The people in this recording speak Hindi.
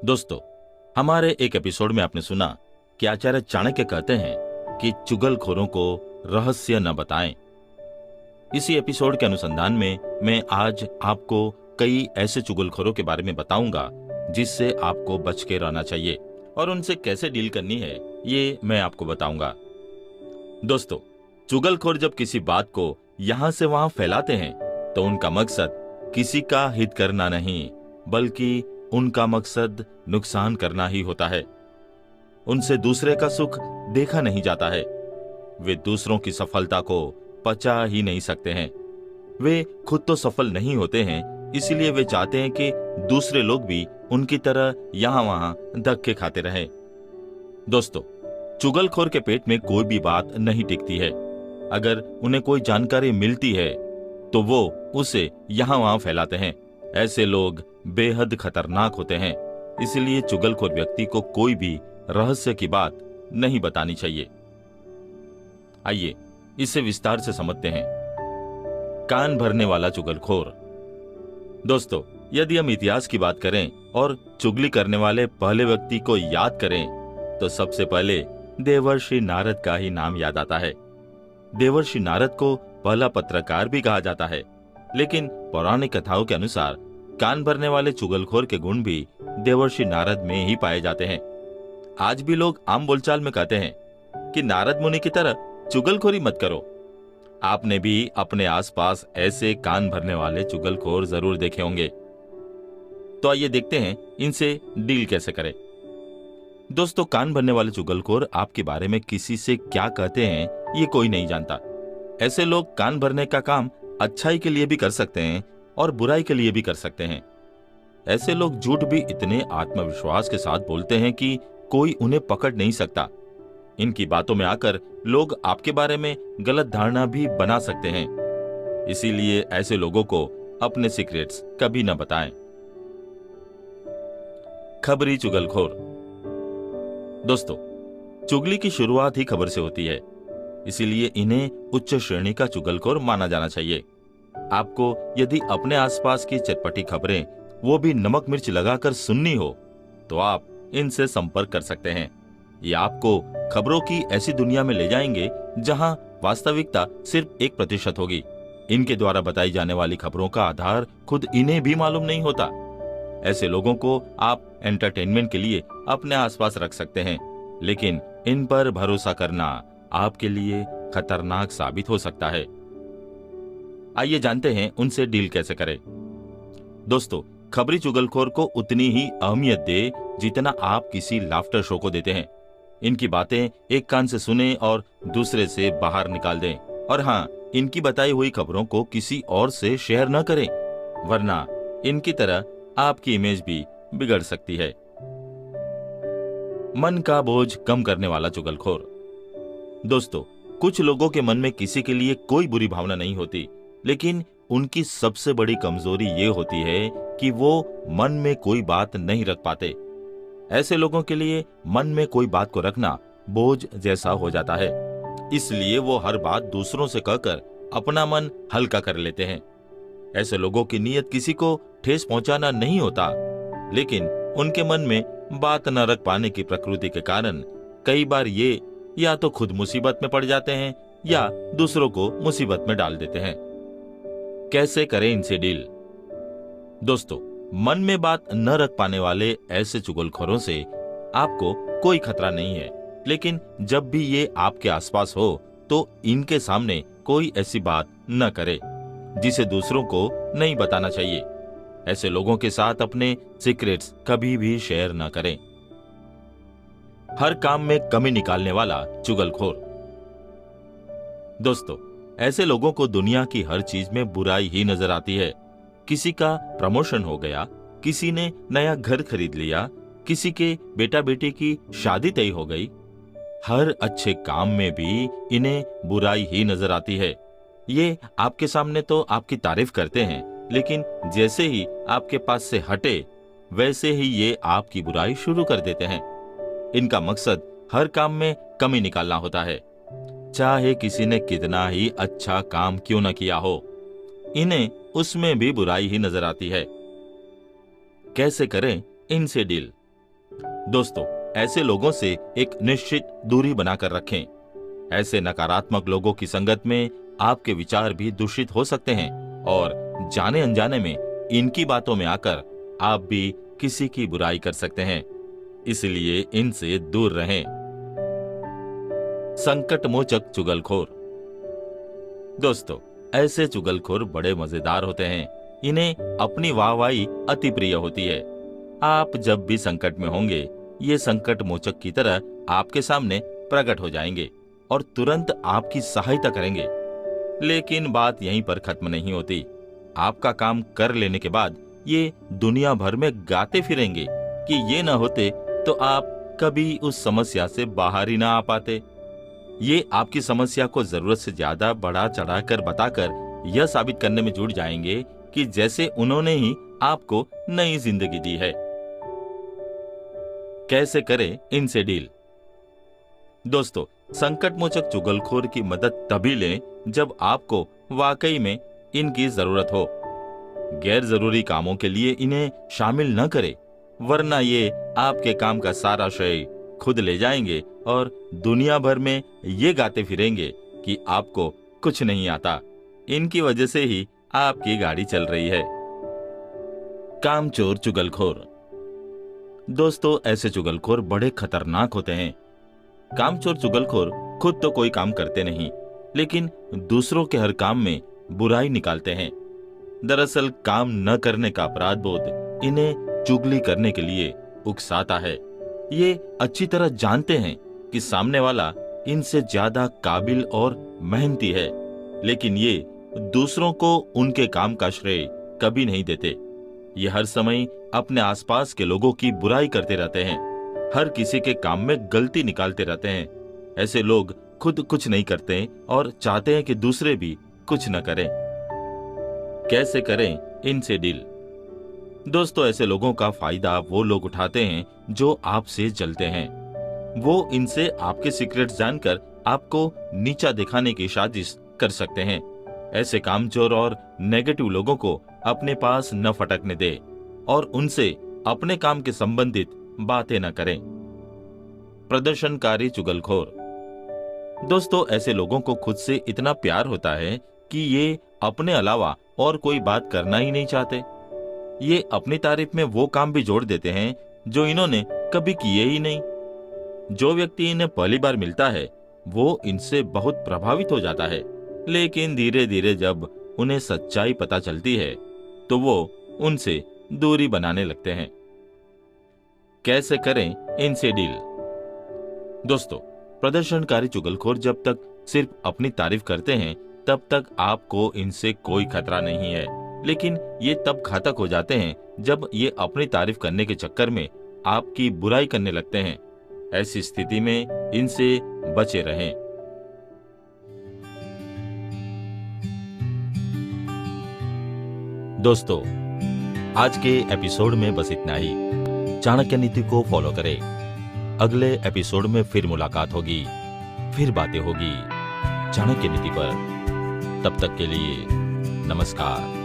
दोस्तों, हमारे एक एपिसोड में आपने सुना कि आचार्य चाणक्य कहते हैं कि चुगलखोरों को रहस्य न बताएं। इसी एपिसोड के अनुसंधान में मैं आज आपको कई ऐसे चुगलखोरों के बारे में बताऊंगा जिससे आपको बच के रहना चाहिए और उनसे कैसे डील करनी है ये मैं आपको बताऊंगा। दोस्तों, चुगलखोर जब किसी बात को यहां से वहां फैलाते हैं तो उनका मकसद किसी का हित करना नहीं बल्कि उनका मकसद नुकसान करना ही होता है। उनसे दूसरे का सुख देखा नहीं जाता है। वे दूसरों की सफलता को पचा ही नहीं सकते हैं। वे खुद तो सफल नहीं होते हैं, इसलिए वे चाहते हैं कि दूसरे लोग भी उनकी तरह यहां वहां धक्के खाते रहें। दोस्तों, चुगलखोर के पेट में कोई भी बात नहीं टिकती है। अगर उन्हें कोई जानकारी मिलती है तो वो उसे यहां वहां फैलाते हैं। ऐसे लोग बेहद खतरनाक होते हैं, इसलिए चुगलखोर व्यक्ति को कोई भी रहस्य की बात नहीं बतानी चाहिए। आइए इसे विस्तार से समझते हैं। कान भरने वाला चुगलखोर। दोस्तों, यदि हम इतिहास की बात करें और चुगली करने वाले पहले व्यक्ति को याद करें तो सबसे पहले देवर्षि नारद का ही नाम याद आता है। देवर्षि नारद को पहला पत्रकार भी कहा जाता है, लेकिन पौराणिक कथाओं के अनुसार कान भरने वाले चुगलखोर के गुण भी देवर्षि नारद में ही पाए जाते हैं। आज भी लोग आम बोलचाल में कहते हैं कि नारद मुनि की तरह चुगलखोरी मत करो। आपने भी अपने आसपास ऐसे कान भरने वाले चुगलखोर जरूर देखे होंगे। तो आइए देखते हैं इनसे डील कैसे करें। दोस्तों, कान भरने वाले चुगलखोर आपके बारे में किसी से क्या कहते हैं ये कोई नहीं जानता। ऐसे लोग कान भरने का काम अच्छाई के लिए भी कर सकते हैं और बुराई के लिए भी कर सकते हैं। ऐसे लोग झूठ भी इतने आत्मविश्वास के साथ बोलते हैं कि कोई उन्हें पकड़ नहीं सकता। इनकी बातों में आकर लोग आपके बारे में गलत धारणा भी बना सकते हैं। इसीलिए ऐसे लोगों को अपने सीक्रेट्स कभी न बताएं। खबरी चुगलखोर। दोस्तों, चुगली की शुरुआत ही खबर से होती है, इसीलिए इन्हें उच्च श्रेणी का चुगलखोर माना जाना चाहिए। आपको यदि अपने आसपास की चटपटी खबरें वो भी नमक मिर्च लगाकर सुननी हो तो आप इनसे संपर्क कर सकते हैं। ये आपको खबरों की ऐसी दुनिया में ले जाएंगे जहां वास्तविकता सिर्फ 1% होगी। इनके द्वारा बताई जाने वाली खबरों का आधार खुद इन्हें भी मालूम नहीं होता। ऐसे लोगों को आप एंटरटेनमेंट के लिए अपने आसपास रख सकते हैं, लेकिन इन पर भरोसा करना आपके लिए खतरनाक साबित हो सकता है। आइए जानते हैं उनसे डील कैसे करें। दोस्तों, खबरी चुगलखोर को उतनी ही अहमियत दे जितना आप किसी लाफ्टर शो को देते हैं। इनकी बातें एक कान से सुने और दूसरे से बाहर निकाल दें। और हाँ, इनकी बताई हुई खबरों को किसी और से शेयर न करें, वरना इनकी तरह आपकी इमेज भी बिगड़ सकती है। मन का बोझ कम करने वाला चुगलखोर। दोस्तों, कुछ लोगों के मन में किसी के लिए कोई बुरी भावना नहीं होती, लेकिन उनकी सबसे बड़ी कमजोरी ये होती है कि वो मन में कोई बात नहीं रख पाते। ऐसे लोगों के लिए मन में कोई बात को रखना बोझ जैसा हो जाता है, इसलिए वो हर बात दूसरों से कहकर अपना मन हल्का कर लेते हैं। ऐसे लोगों की नीयत किसी को ठेस पहुंचाना नहीं होता, लेकिन उनके मन में बात न रख पाने की प्रकृति के कारण कई बार ये या तो खुद मुसीबत में पड़ जाते हैं या दूसरों को मुसीबत में डाल देते हैं। कैसे करें इनसे डील? दोस्तों, मन में बात न रख पाने वाले ऐसे चुगलखोरों से आपको कोई खतरा नहीं है, लेकिन जब भी ये आपके आसपास हो तो इनके सामने कोई ऐसी बात न करे जिसे दूसरों को नहीं बताना चाहिए। ऐसे लोगों के साथ अपने सीक्रेट्स कभी भी शेयर न करें। हर काम में कमी निकालने वाला चुगलखोर। दोस्तों, ऐसे लोगों को दुनिया की हर चीज में बुराई ही नजर आती है। किसी का प्रमोशन हो गया, किसी ने नया घर खरीद लिया, किसी के बेटा बेटी की शादी तय हो गई। हर अच्छे काम में भी इन्हें बुराई ही नजर आती है। ये आपके सामने तो आपकी तारीफ करते हैं, लेकिन जैसे ही आपके पास से हटे वैसे ही ये आपकी बुराई शुरू कर देते हैं। इनका मकसद हर काम में कमी निकालना होता है, चाहे किसी ने कितना ही अच्छा काम क्यों न किया हो। इन्हें उसमें भी बुराई ही नजर आती है। कैसे करें इनसे डील? दोस्तों, ऐसे लोगों से एक निश्चित दूरी बनाकर रखें। ऐसे नकारात्मक लोगों की संगत में आपके विचार भी दूषित हो सकते हैं और जाने अनजाने में इनकी बातों में आकर आप भी किसी की बुराई कर सकते हैं। इसलिए इनसे दूर रहें। संकट मोचक चुगलखोर। दोस्तों, ऐसे चुगलखोर बड़े मजेदार होते हैं। इन्हें अपनी वाहवाही अति प्रिय होती है। आप जब भी संकट में होंगे, ये संकट मोचक की तरह आपके सामने प्रकट हो जाएंगे और तुरंत आपकी सहायता करेंगे। लेकिन बात यहीं पर खत्म नहीं होती। आपका काम कर लेने के बाद ये दुनिया भर में गाते फिरेंगे कि ये न होते तो आप कभी उस समस्या से बाहर ही ना आ पाते। ये आपकी समस्या को जरूरत से ज्यादा बढ़ा चढ़ाकर बताकर यह साबित करने में जुट जाएंगे कि जैसे उन्होंने ही आपको नई जिंदगी दी है। कैसे करें इनसे डील? दोस्तों, संकट मोचक चुगलखोर की मदद तभी लें जब आपको वाकई में इनकी जरूरत हो। गैर जरूरी कामों के लिए इन्हें शामिल न करें, वरना ये आपके काम का सारा श्रेय खुद ले जाएंगे और दुनिया भर में ये गाते फिरेंगे कि आपको कुछ नहीं आता। इनकी वजह से ही आपकी गाड़ी चल रही है। कामचोर चुगलखोर। दोस्तों, ऐसे चुगलखोर बड़े खतरनाक होते हैं। कामचोर चुगलखोर खुद तो कोई काम करते नहीं, लेकिन दूसरों के हर काम में बुराई निकालते हैं। दरअसल काम न करने का अपराध बोध इन्हें चुगली करने के लिए उकसाता है। ये अच्छी तरह जानते हैं कि सामने वाला इनसे ज्यादा काबिल और मेहनती है, लेकिन ये दूसरों को उनके काम का श्रेय कभी नहीं देते। ये हर समय अपने आसपास के लोगों की बुराई करते रहते हैं, हर किसी के काम में गलती निकालते रहते हैं। ऐसे लोग खुद कुछ नहीं करते और चाहते हैं कि दूसरे भी कुछ न करें। कैसे करें इनसे डील? दोस्तों, ऐसे लोगों का फायदा वो लोग उठाते हैं जो आपसे जलते हैं। वो इनसे आपके सीक्रेट्स जानकर आपको नीचा दिखाने की साजिश कर सकते हैं। ऐसे कामचोर और नेगेटिव लोगों को अपने पास न फटकने दे और उनसे अपने काम के संबंधित बातें न करें। प्रदर्शनकारी चुगलखोर। दोस्तों, ऐसे लोगों को खुद से इतना प्यार होता है कि ये अपने अलावा और कोई बात करना ही नहीं चाहते। ये अपनी तारीफ में वो काम भी जोड़ देते हैं जो इन्होंने कभी किए ही नहीं। जो व्यक्ति इन्हें पहली बार मिलता है वो इनसे बहुत प्रभावित हो जाता है, लेकिन धीरे धीरे जब उन्हें सच्चाई पता चलती है तो वो उनसे दूरी बनाने लगते हैं। कैसे करें इनसे डील? दोस्तों, प्रदर्शनकारी चुगलखोर जब तक सिर्फ अपनी तारीफ करते हैं तब तक आपको इनसे कोई खतरा नहीं है, लेकिन ये तब घातक हो जाते हैं जब ये अपनी तारीफ करने के चक्कर में आपकी बुराई करने लगते हैं। ऐसी स्थिति में इनसे बचे रहें। दोस्तों, आज के एपिसोड में बस इतना ही। चाणक्य नीति को फॉलो करें। अगले एपिसोड में फिर मुलाकात होगी, फिर बातें होगी चाणक्य नीति पर। तब तक के लिए नमस्कार।